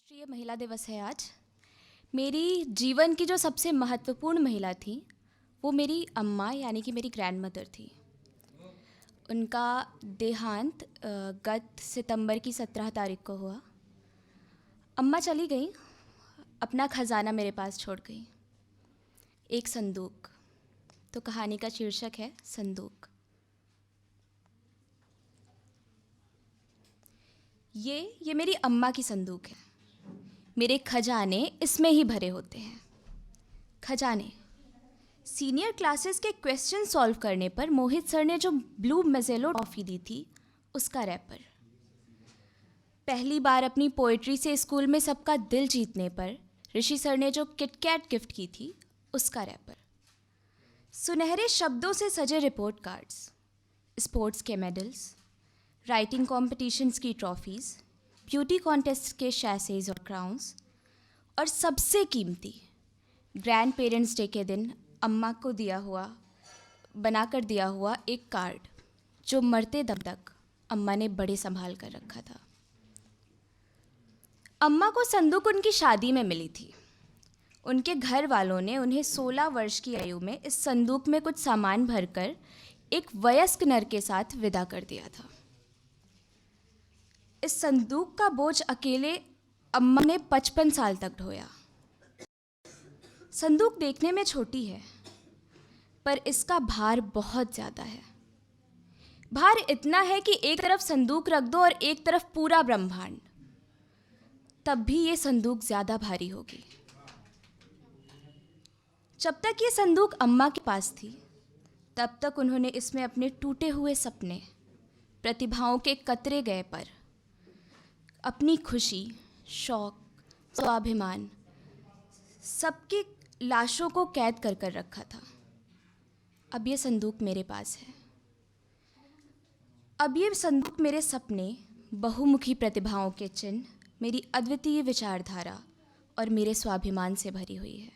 अंतर्राष्ट्रीय महिला दिवस है आज। मेरी जीवन की जो सबसे महत्वपूर्ण महिला थी वो मेरी अम्मा यानी कि मेरी ग्रैंड मदर थी। उनका देहांत गत सितंबर की 17 तारीख को हुआ। अम्मा चली गई, अपना खजाना मेरे पास छोड़ गई, एक संदूक। तो कहानी का शीर्षक है संदूक। ये मेरी अम्मा की संदूक है। मेरे खजाने इसमें ही भरे होते हैं। खजाने। सीनियर क्लासेस के क्वेश्चन सॉल्व करने पर मोहित सर ने जो ब्लू मेजेलो टॉफ़ी दी थी उसका रैपर। पहली बार अपनी पोइट्री से स्कूल में सबका दिल जीतने पर ऋषि सर ने जो किटकैट गिफ्ट की थी उसका रैपर। सुनहरे शब्दों से सजे रिपोर्ट कार्ड्स, स्पोर्ट्स के मेडल्स, राइटिंग कॉम्पिटिशन्स की ट्रॉफीज़, ब्यूटी कॉन्टेस्ट के शैसेज और क्राउन्स, और सबसे कीमती ग्रैंड पेरेंट्स डे के दिन अम्मा को बनाकर दिया हुआ एक कार्ड जो मरते दम तक अम्मा ने बड़े संभाल कर रखा था। अम्मा को संदूक उनकी शादी में मिली थी। उनके घर वालों ने उन्हें 16 वर्ष की आयु में इस संदूक में कुछ सामान भरकर एक वयस्क नर के साथ विदा कर दिया था। इस संदूक का बोझ अकेले अम्मा ने 55 साल तक ढोया। संदूक देखने में छोटी है पर इसका भार बहुत ज़्यादा है। भार इतना है कि एक तरफ संदूक रख दो और एक तरफ पूरा ब्रह्मांड, तब भी ये संदूक ज़्यादा भारी होगी। जब तक ये संदूक अम्मा के पास थी तब तक उन्होंने इसमें अपने टूटे हुए सपने, प्रतिभाओं के कतरे गए पर, अपनी खुशी, शौक, स्वाभिमान, सबकी लाशों को कैद कर रखा था। अब ये संदूक मेरे पास है। अब ये संदूक मेरे सपने, बहुमुखी प्रतिभाओं के चिन्ह, मेरी अद्वितीय विचारधारा और मेरे स्वाभिमान से भरी हुई है।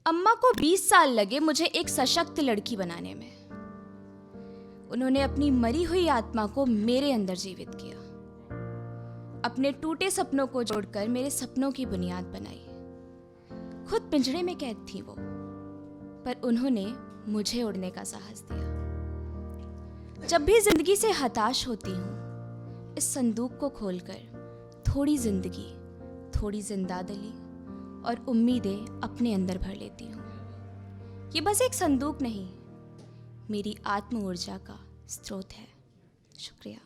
अम्मा को 20 साल लगे मुझे एक सशक्त लड़की बनाने में। उन्होंने अपनी मरी हुई आत्मा को मेरे अंदर जीवित किया, अपने टूटे सपनों को जोड़कर मेरे सपनों की बुनियाद बनाई। खुद पिंजरे में कैद थी वो, पर उन्होंने मुझे उड़ने का साहस दिया। जब भी जिंदगी से हताश होती हूँ, इस संदूक को खोलकर थोड़ी जिंदगी, थोड़ी जिंदादिली और उम्मीदें अपने अंदर भर लेती हूँ। ये बस एक संदूक नहीं, मेरी आत्म ऊर्जा का स्रोत है। शुक्रिया।